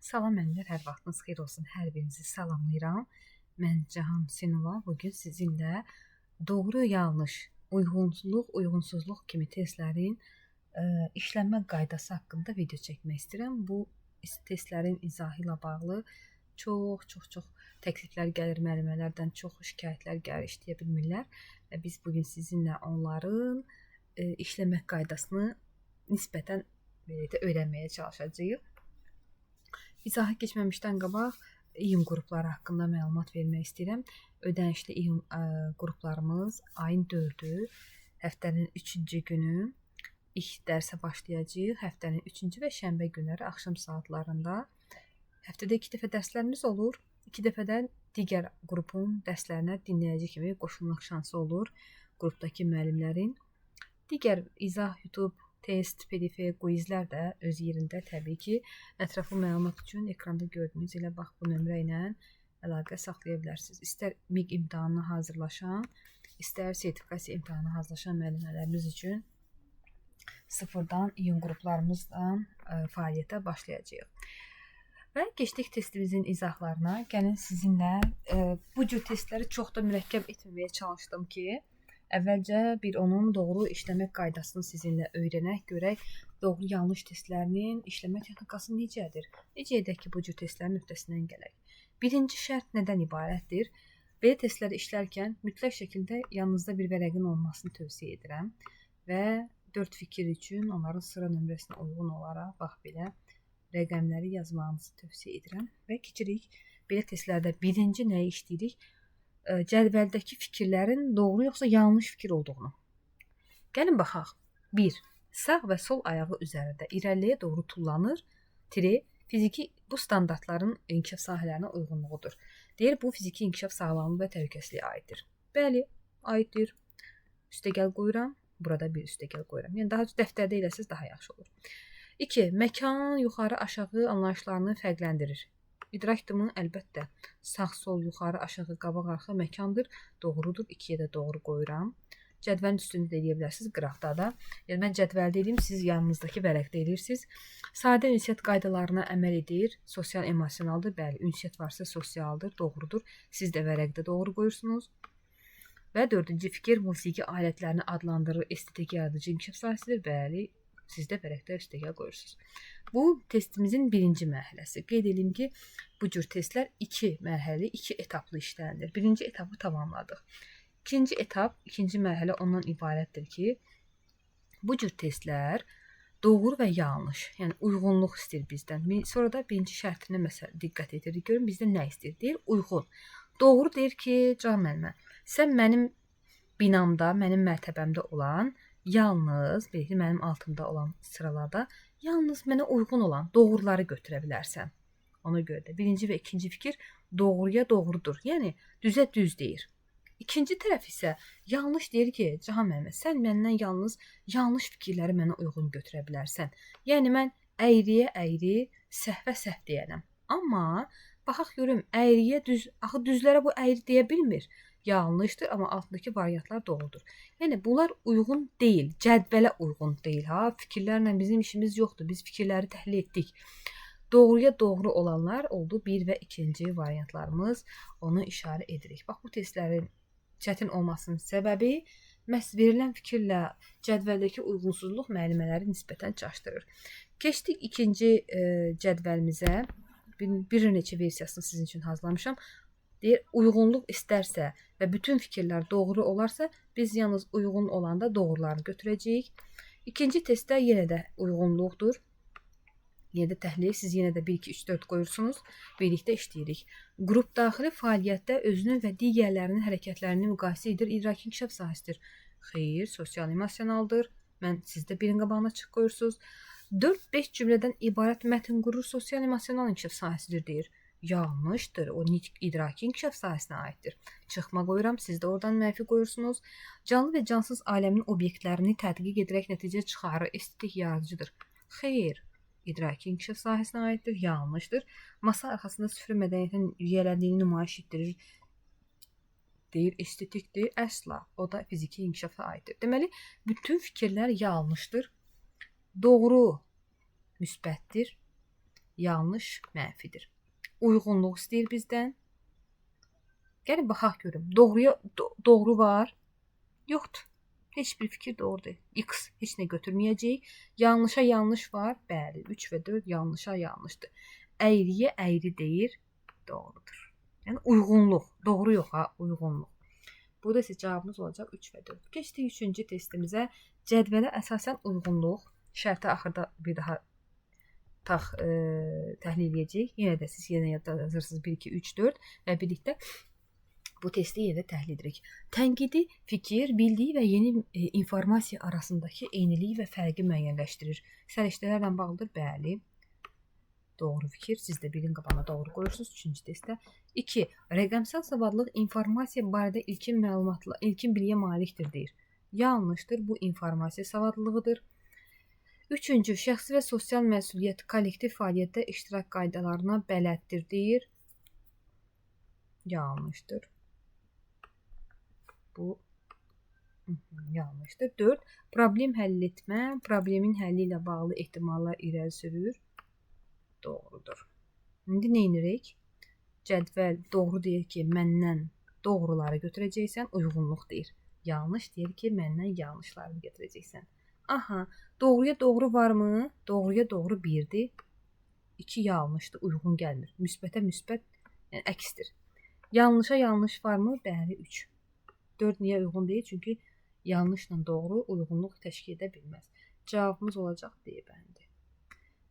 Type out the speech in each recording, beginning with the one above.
Salam mənlər, hər vaxtınız xeyir olsun. Hər birinizi salamlayıram. Mən Cahan Hüseynova. Bugün sizinlə doğru, yanlış, uyğunluq, uyğunsuzluq kimi testlərin işlənmə qaydası haqqında video çəkmək istəyirəm. Bu testlərin izahı ilə bağlı çox təkliflər gəlir, müəllimələrdən çox şikayətlər gəlir, işləyə bilmirlər və biz bugün sizinlə onların işləmə qaydasını nisbətən öyrənməyə çalışacağıq. İzaha keçməmişdən qabaq iyun qrupları haqqında məlumat vermək istəyirəm. Ödənişli iyun qruplarımız ayın 4-ü, həftənin 3-cü günü ilk dərsə başlayacağıq. Həftənin 3-cü və şənbə günləri axşam saatlarında. Həftədə 2 dəfə dərslərimiz olur. 2 dəfədən digər qrupun dərslərinə dinləyici kimi qoşulmaq şansı olur. Qrupdakı müəllimlərin digər izah, YouTube, test, PDF, quizlər də öz yerində təbii ki. Ətraflı məlumat üçün ekranda gördüyünüz elə bax bu nömrə ilə əlaqə saxlaya bilərsiniz. İstər MİQ imtahanına hazırlaşan, istər sertifikasiya imtahanına hazırlaşan müəllimələrimiz üçün sıfırdan iyun qruplarımızdan fəaliyyətə başlayacağıq. Və keçdik testimizin izahlarına. Gəlin sizinlə bu cür testləri çox da mürəkkəb etməməyə çalışdım ki, əvvəlcə bir onun doğru işləmə qaydasını sizinlə öyrənək, görək doğru yanlış testlərinin işləmə texnikası necədir? Necə edək ki, bu cür testlərin öhdəsindən gələk? Birinci şərt nədən ibarətdir? Belə testləri işlərkən mütləq şəkildə yanınızda bir vərəqin olmasını tövsiyə edirəm və 4 fikir üçün onların sıra nömrəsinə uyğun olaraq bax belə rəqəmləri yazmağınızı tövsiyə edirəm və keçirik. Belə testlərdə birinci nəyi işləyirik? Cədvəldəki fikirlərin doğru yoxsa yanlış fikir olduğunu. Gəlin baxaq. 1. Sağ və sol ayağı üzərində irəliyə doğru tullanır. Fiziki bu standartların inkişaf sahələrinə uyğunluğudur. Deyir, bu fiziki inkişaf sağlamlığı və təhlükəsizliyə aiddir. Bəli, aiddir. Üstəgəl qoyuram. Burada bir üstəgəl qoyuram. Yəni daha dəftərdə eləsəz daha yaxşı olur. 2. Məkan yuxarı aşağı anlayışlarını fərqləndirir. İdraktımı? Əlbəttə. Sağ, sol, yuxarı, aşağı, qabaq, arxa məkandır. Doğrudur. 2-yə də doğru qoyuram. Cədvəlin üstündə eləyə bilərsiniz, qıraqda da. Yəni mən cədvəldə eləyim, siz yanınızdakı vərəqdə eləyirsiniz. Sadə ünsiyyət qaydalarına əməl edir. Sosial emosionaldır. Bəli, ünsiyyət varsa sosialdır. Doğrudur. Siz də vərəqdə doğru qoyursunuz. Və 4-cü fikir musiqi alətlərini adlandırır. Estetik yaradıcı inkişaf sahəsidir. Bəli, siz də vərəqdə üstəgəl qoyursunuz. Bu testimizin birinci mərhələsi. Qeyd edeyim ki, bu cür testlər 2 mərhələli, 2 etaplı işlənilir. Birinci etapı tamamladıq. İkinci etap, ikinci mərhələ ondan ibarətdir ki, bu cür testlər doğru və yanlış, yəni uyğunluq istəyir bizdən. Sonra da birinci şərtinə məsələ diqqət edirik. Görün bizdən nə istəyir? Deyir, uyğun. Doğru deyir ki, can müəllimə, sən mənim binamda, mənim mərtəbəmdə olan, yalnız, mənim altımda olan sıralarda, yalnız mənə uyğun olan doğruları götürə bilərsən. Ona görə də birinci və ikinci fikir doğruya doğrudur. Yəni, düzə düz deyir. İkinci tərəf isə yanlış deyir ki, Cahan müəllimə, sən məndən yalnız yanlış fikirləri mənə uyğun götürə bilərsən. Yəni, mən əyriyə əyri, səhvə səhv deyənəm. Amma, baxaq görüm, əyriyə düz, axı düzlərə bu əyri deyə bilmir. Yanlışdır, amma altındakı variantlar doğrudur. Yəni, bunlar uyğun deyil, cədvələ uyğun deyil. Fikirlərlə bizim işimiz yoxdur, biz fikirləri təhlil etdik. Doğruya doğru olanlar oldu 1 və 2-ci variantlarımız, onu işarə edirik. Bax, bu testlərin çətin olmasının səbəbi məhz verilən fikirlə cədvəldəki uyğunsuzluq müəllimələri nisbətən çaşdırır. Keçdik ikinci cədvəlimizə, bir neçə versiyasını sizin üçün hazırlamışam. Deyir, uyğunluq istərsə və bütün fikirlər doğru olarsa, biz yalnız uyğun olanda doğrularını götürəcəyik. İkinci testdə yenə də uyğunluqdur. Yenə də təhlil, siz yenə də 1, 2, 3, 4 qoyursunuz, birlikdə işləyirik. Qrup daxili fəaliyyətdə özünün və digərlərinin hərəkətlərini müqayisə edir, idraki inkişaf sahəsidir. Xeyr, sosial emosionaldır. Siz də birin qabağına çıx qoyursunuz. 4-5 cümlədən ibarət mətn qurur, sosial emosional inkişaf sahəsidir, deyir. Yanlışdır, o idraki inkişaf sahəsinə aiddir. Çıxma qoyuram, siz də oradan mənfi qoyursunuz. Canlı və cansız aləmin obyektlərini tədqiq edərək nəticə çıxarır, estetik yaradıcıdır. Xeyr, idraki inkişaf sahəsinə aiddir, yanlışdır. Masa arxasında süfrə mədəniyyətinin yiyələndiyini nümayiş etdirir, deyir, estetikdir, əsla. O da fiziki inkişafa aiddir. Deməli, bütün fikirlər yanlışdır. Doğru müsbətdir. yanlış, mənfidir. Uyğunluq istəyir bizdən. Gəlin baxaq görüm. Doğruya doğru var? Yoxdur. Heç bir fikir doğru deyil. X heç nə götürməyəcəyik. Yanlışa yanlış var. Bəli, 3 və 4 yanlışa yanlışdır. Əyriyə əyri deyir. Doğrudur. Yəni uyğunluq. Doğru yox ha, uyğunluq. Burada isə cavabımız olacaq 3 və 4. Keçdik 3-cü testimizə. Cədvələ əsasən uyğunluq. Şərti axırda bir daha təhlil edəcəyik. Yenə də siz yenə yadda yazırsınız 1, 2, 3, 4 və birlikdə bu testi yenə təhlil edirik. Tənqidi fikir, bildiyi və yeni informasiya arasındakı eyniliyi və fərqi müəyyənləşdirir. Səriştələrlə bağlıdır? Bəli. Doğru fikir. Siz də birin qabağına doğru qoyursunuz 3-cü testdə. 2. Rəqəmsal savadlıq informasiya barədə ilkin biliyə malikdir deyir. Yanlışdır. Bu informasiya savadlılığıdır. 3-cü. Şəxsi və sosial məsuliyyət kollektiv fəaliyyətdə iştirak qaydalarına bələddir deyir. Yanlışdır. Bu yanlışdır. 4. Problem həll etmə, problemin həlli ilə bağlı ehtimallar irəli sürür. Doğrudur. İndi nə edirik? Cədvəl doğru deyir ki, məndən doğruları götürəcəksən, uyğunluq deyir. Yanlış deyir ki, məndən yanlışları götürəcəksən. Aha, doğruya doğru varmı? Doğruya doğru 1'dir. 2 yanlışdır, uyğun gəlmir. Müsbətə müsbət, yəni əksdir. Yanlışa yanlış varmı? Bəli, 3. 4 niyə uyğun deyil? Çünki yanlışla doğru uyğunluq təşkil edə bilməz. Cavabımız olacaq D bəndi.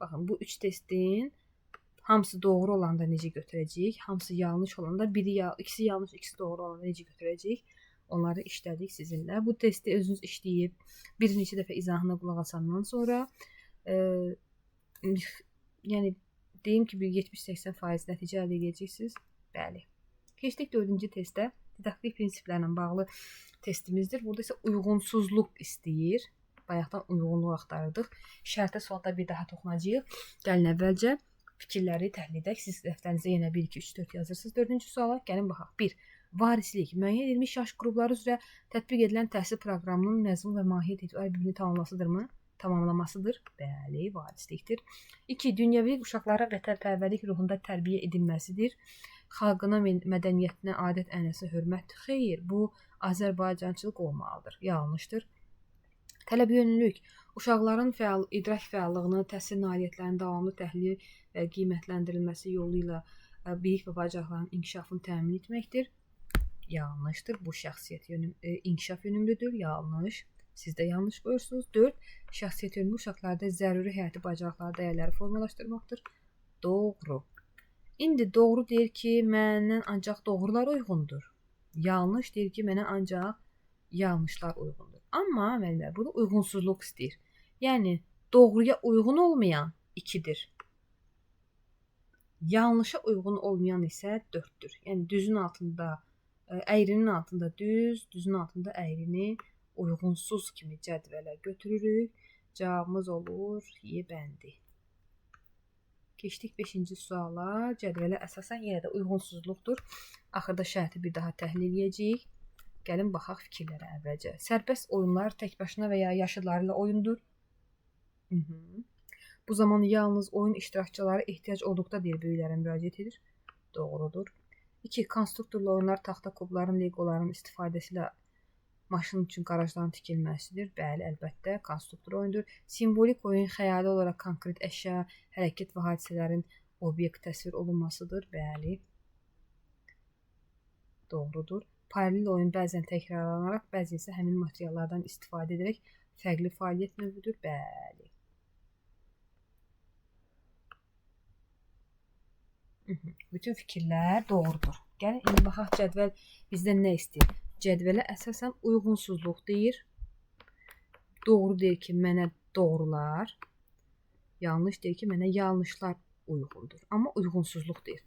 Baxın, bu 3 testin hamısı doğru olanda necə götürəcəyik? Hamısı yanlış olanda, ikisi yanlış, ikisi doğru olanda necə götürəcəyik? Onları işlədik sizinlə. Bu testi özünüz işləyib, bir neçə dəfə izahına qulaq asandan sonra yəni deyim ki, bir 70-80% nəticə əldə edəcəksiniz. Bəli. Keçdik 4-cü testə. Didaktik prinsiplərlə bağlı testimizdir. Burada isə uyğunsuzluq istəyir. Bayaqdan uyğunluq axtarırdıq. Şərtə sualda bir daha toxunacağıq. Gəlin əvvəlcə fikirləri təhlil edək. Siz dəftərinizə yenə 1, 2, 3, 4 yazırsınız. 4-cü suala gəlin baxaq. 1. Varislik. Müəyyən edilmiş yaş qrupları üzrə tətbiq edilən təhsil proqramının məzmun və mahiyyət etibarı bir-birini tamamlamasıdırmı? Tamamlamasıdır. Bəli, varislikdir. 2. Dünyəvilik uşaqlara vətənpərvərlik ruhunda tərbiyə edilməsidir. Xalqına, mədəniyyətinə, adət-ənənəsinə hörmət. Xeyr, bu Azərbaycançılıq olmalıdır. Yanlışdır. Tələbyönümlülük. Uşaqların idrak fəallığını, təhsil nailiyyətlərinin davamlı təhlil və qiymətləndirilməsi yolu ilə bilik və bacarıqların inkişafını təmin etməkdir. Yanlışdır. Bu şəxsiyyət inkişaf yönümlüdür. Yanlış. Siz də yanlış qoyursunuz. 4. Şəxsiyyət yönümlü uşaqlarda zəruri həyati bacarıqları, dəyərləri formalaşdırmaqdır. Doğru. İndi doğru deyir ki, məndən ancaq doğrular uyğundur. Yanlış deyir ki, mənə ancaq yanlışlar uyğundur. Amma müəllimlər burada uyğunsuzluq istəyir. Yəni doğruya uyğun olmayan 2'dir. Yanlışa uyğun olmayan isə 4'dür. Yəni düzün altında, əyrinin altında düz, düzün altında əyrini uyğunsuz kimi cədvələ götürürük. Cavabımız olur Y bəndi. Keçdik 5-ci suala. Cədvələ əsasən yenə də uyğunsuzluqdur. Axırda şərti bir daha təhlil edəcəyik. Gəlin baxaq fikirlərə əvvəlcə. Sərbəst oyunlar tək başına və ya yaşıdları ilə oyundur. Bu zaman yalnız oyun iştirakçıları ehtiyac olduqda deyir, böyüklərə müraciət edir. Doğrudur. 2. Konstruktorlu oyunlar taxta kubların, legoların istifadəsi ilə maşın üçün qarajların tikilməsidir. Bəli, əlbəttə, konstruktor oyundur. Simvolik oyun xəyali olaraq konkret əşya, hərəkət və hadisələrin obyekt təsvir olunmasıdır. Bəli. Doğrudur. Paralel oyun bəzən təkrarlanaraq, bəzən isə həmin materiallardan istifadə edərək fərqli fəaliyyət növüdür. Bəli. Bütün fikirlər doğrudur. Gəlin, indi baxaq cədvəl bizdən nə istəyir? Cədvələ əsasən uyğunsuzluq deyir. Doğru deyir ki, mənə doğrular. Yanlış deyir ki, mənə yanlışlar uyğundur. Amma uyğunsuzluq deyir.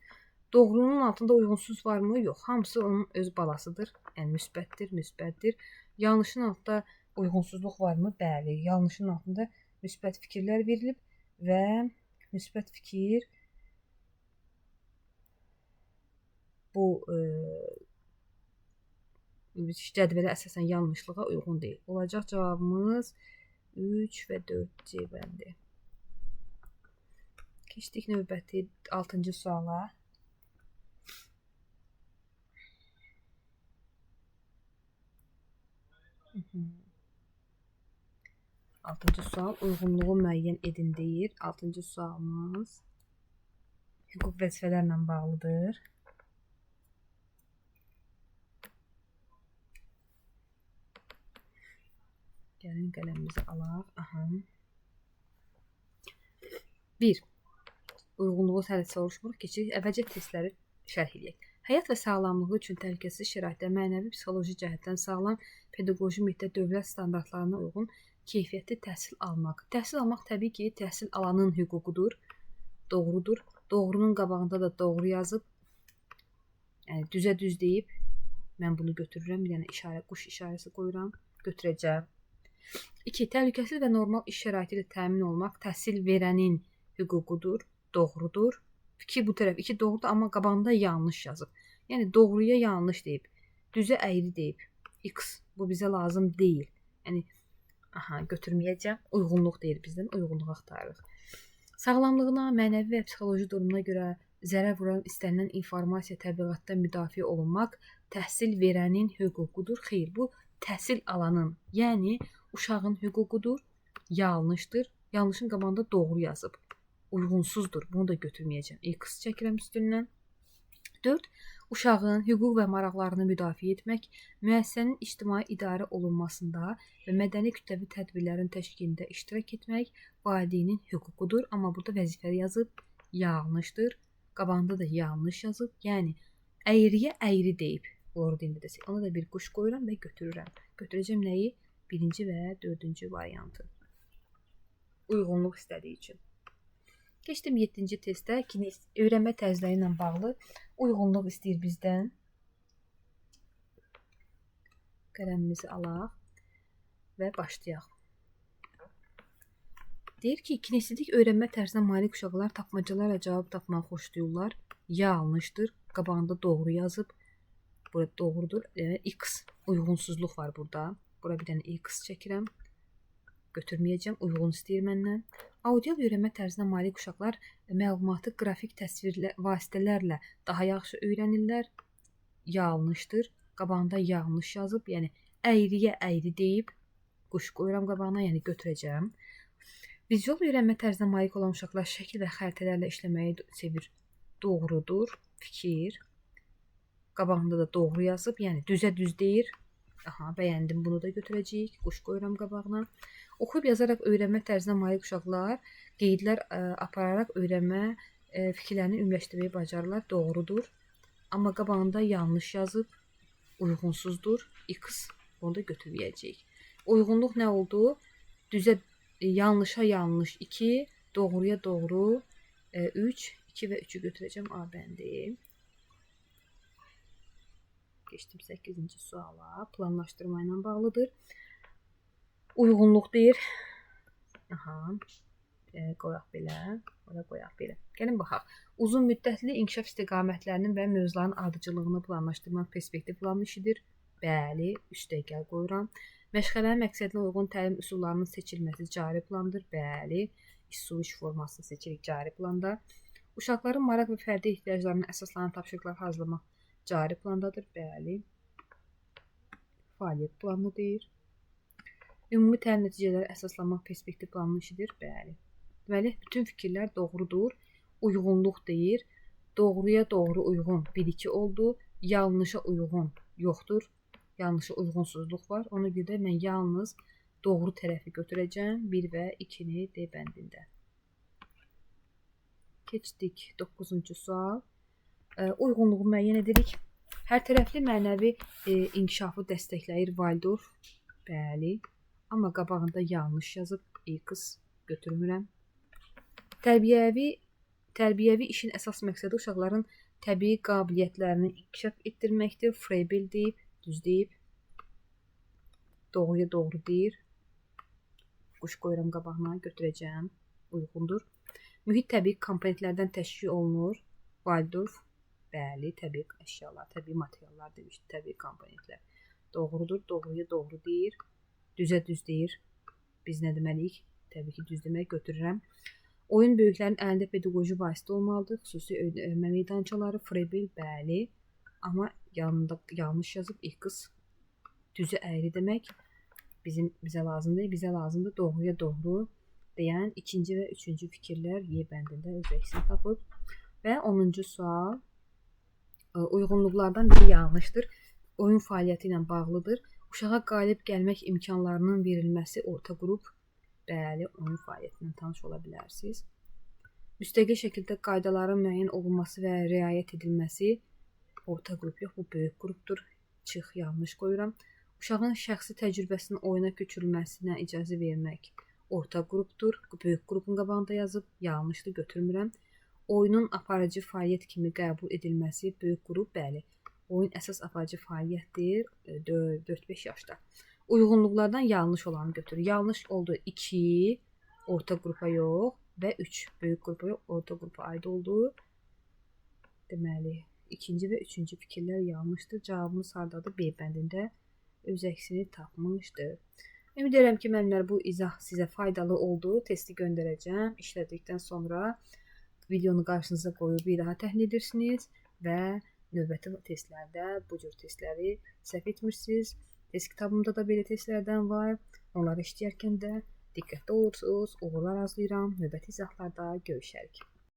Doğrunun altında uyğunsuz varmı? Yox. Hamısı onun öz balasıdır. Yəni müsbətdir, müsbətdir. Yanlışın altında uyğunsuzluq varmı? Bəli. Yanlışın altında müsbət fikirlər verilib və müsbət fikir bu cədvələ əsasən yanlışlığa uyğun deyil. Olacaq cavabımız 3 və 4 C bəndi. Keçdik növbəti 6-cı suala. Altıncı sual uyğunluğu müəyyən edin deyir. 6-cı sualımız hüquq vəzifələrlə bağlıdır. Gəlin qələmimizi alaq. Aha. 1. Uyğunluğu hələ soruşmuruq. Keçirik əvvəlcə testləri şərh edək. Həyat və sağlamlığı üçün təhlükəsiz şəraitdə mənəvi, psixoloji cəhətdən sağlam, pedaqoji mühitdə dövlət standartlarına uyğun keyfiyyətli təhsil almaq. Təhsil almaq təbii ki, təhsil alanın hüququdur. Doğrudur. Doğrunun qabağında da doğru yazıb, yəni düzə düz deyib, mən bunu götürürəm, yəni quş işarəsi qoyuram, götürəcəm. 2. Təhlükəsiz və normal iş şəraiti ilə təmin olmaq təhsil verənin hüququdur. Doğrudur. 2 bu tərəf 2 doğrudur, amma qabağında yanlış yazıb. Yəni doğruya yanlış deyib, düzə əyri deyib. X bu bizə lazım deyil. Yəni götürməyəcəm. Uyğunluq deyir bizdən, uyğunluq axtarırıq. Sağlamlığına, mənəvi və psixoloji durumuna görə zərər vuran istənilən informasiya təbliğatda müdafiə olunmaq təhsil verənin hüququdur. Xeyr, bu təhsil alanın, yəni uşağın hüququdur. Yanlışdır. Yanlışın qabağında doğru yazıb. Uyğunsuzdur. Bunu da götürməyəcəm. X çəkirəm üstündən. 4. Uşağın hüquq və maraqlarını müdafiə etmək, müəssisənin ictimai idarə olunmasında və mədəni kütləvi tədbirlərin təşkilində iştirak etmək valideynin hüququdur. Amma burada vəzifə yazıb yanlışdır. Qabağında da yanlış yazıb. Yəni əyriyə əyri deyib. Ordində desək. Ona da bir quş qoyuram və götürürəm. Götürəcəm nəyi? 1-ci və 4-cü variantı. Uyğunluq istədiyi üçün. Keçdim 7-ci testdə. Öyrənmə tərzləri ilə bağlı uyğunluq istəyir bizdən. Qələmimizi alaq və başlayaq. Deyir ki, kinestetik öyrənmə tərzinə malik uşaqlar tapmacalarla cavab tapmağı xoşlayırlar. Yanlışdır. Qabağında doğru yazıb. Burada doğrudur. X uyğunsuzluq var burada. Bura bir dənə X çəkirəm. Götürməyəcəm. Uyğun istəyir məndən. Audio öyrənmə tərzinə malik uşaqlar məlumatı qrafik təsvir vasitələrlə daha yaxşı öyrənirlər. Yanlışdır. Qabağında yanlış yazıb, yəni əyriyə əyri deyib, quş qoyuram qabağına, yəni götürəcəm. Vizual öyrənmə tərzinə malik olan uşaqlar şəkil və xəritələrlə işləməyi sevir. Doğrudur. Fikir. Qabağında da doğru yazıb, yəni düzə düz deyir. Bəyəndim, bunu da götürəcəyik. Quş qoyuram qabağına. Oxuyub yazaraq öyrənmə tərzinə malik uşaqlar qeydlər apararaq öyrənmə fikirlərini ümumiləşdirməyi bacarırlar. Doğrudur. Amma qabağında yanlış yazıb, uyğunsuzdur. X, bunu da götürməyəcəyik. Uyğunluq nə oldu? Düzə yanlışa yanlış 2, doğruya doğru 3, 2 və 3'ü götürəcəm A bəndi. Geçtim 8-ci suala. Planlaşdırma ilə bağlıdır. Uyğunluq deyir. Qoyaq belə. Orada qoyaq belə. Gəlin baxaq. Uzun müddətli inkişaf istiqamətlərinin və mövzuların ardıcıllığını planlaşdırmaq perspektiv planı işidir. Bəli, üstə gəl qoyuram. Məşğələnin məqsədinə uyğun təlim üsullarının seçilməsi cari plandır. Bəli, iş formasını seçirik cari planda. Uşaqların maraq və fərdi ehtiyaclarına əsaslanan tapşırıqlar hazırlamaq cari plandadır. Bəli. Fəaliyyət planı deyir. Ümumi təlim nəticələri əsaslanmaq perspektiv planının işidir. Bəli. Deməli, bütün fikirlər doğrudur. Uyğunluq deyir. Doğruya doğru uyğun 1-2 oldu. Yanlışa uyğun yoxdur. Yanlışa uyğunsuzluq var. Ona görə mən yalnız doğru tərəfi götürəcəm. 1 və 2-ni D bəndində. Keçdik 9-cu sual. Uyğunluğu müəyyən edirik. Hər tərəfli mənəvi inkişafı dəstəkləyir Valdorf. Bəli. Amma qabağında yanlış yazıb. X götürmürəm. Tərbiyəvi işin əsas məqsədi uşaqların təbii qabiliyyətlərini inkişaf etdirməkdir. Freibil deyib, düz deyib. Doğruya doğru deyir. Quş qoyuram qabağına, götürəcəm. Uyğundur. Mühit təbii komponentlərdən təşkil olunur. Valdorf. Bəli, təbii əşyalar, təbii materiallar demişdi, təbii komponentlər. Doğrudur, doğruya doğru deyir. Düzə düz deyir. Biz nə deməliyik? Təbii ki, düz demək götürürəm. Oyun böyüklərin əlində pedaqoji vasitə olmalıdır. Xüsusi öyrənmə meydançaları, Frebil, bəli. Amma yanında yanlış yazıb X düzü əyri demək. Bizə lazım deyil. Bizə lazımdır doğruya doğru deyən ikinci və üçüncü fikirlər Y bəndində öz əksini tapıb. Və 10-cu sual. Uyğunluqlardan biri yanlışdır. Oyun fəaliyyəti ilə bağlıdır. Uşağa qalib gəlmək imkanlarının verilməsi orta qrup. Bəli, oyun fəaliyyətindən tanış ola bilərsiniz. Müstəqil şəkildə qaydaların müəyyən olunması və riayət edilməsi orta qrup yox, bu böyük qrupdur. Çıx, yanlış qoyuram. Uşağın şəxsi təcrübəsinin oyuna köçürülməsinə icazə vermək orta qrupdur. Böyük qrupun qabağında yazıb, yanlışdır, götürmürəm. Oyunun aparıcı fəaliyyət kimi qəbul edilməsi böyük qrup, bəli. Oyun əsas aparıcı fəaliyyətdir 4-5 yaşda. Uyğunluqlardan yanlış olanı götür. Yanlış oldu 2, orta qrupa yox və 3, böyük qrupa yox, orta qrupa aid oldu. Deməli, ikinci və üçüncü fikirlər yanlışdır. Cavabımız hardadır? B bəndində öz əksini tapmışdır. Ümid edirəm ki, müəllimlər bu izah sizə faydalı oldu. Testi göndərəcəm. İşlədikdən sonra videonu qarşınıza qoyub bir daha təhlil edirsiniz və növbəti testlərdə bu cür testləri səhv etmirsiniz. Test kitabımda da belə testlərdən var. Onları işləyərkən də diqqətli olursunuz. Uğurlar arzulayıram. Növbəti izahlarda görüşərik.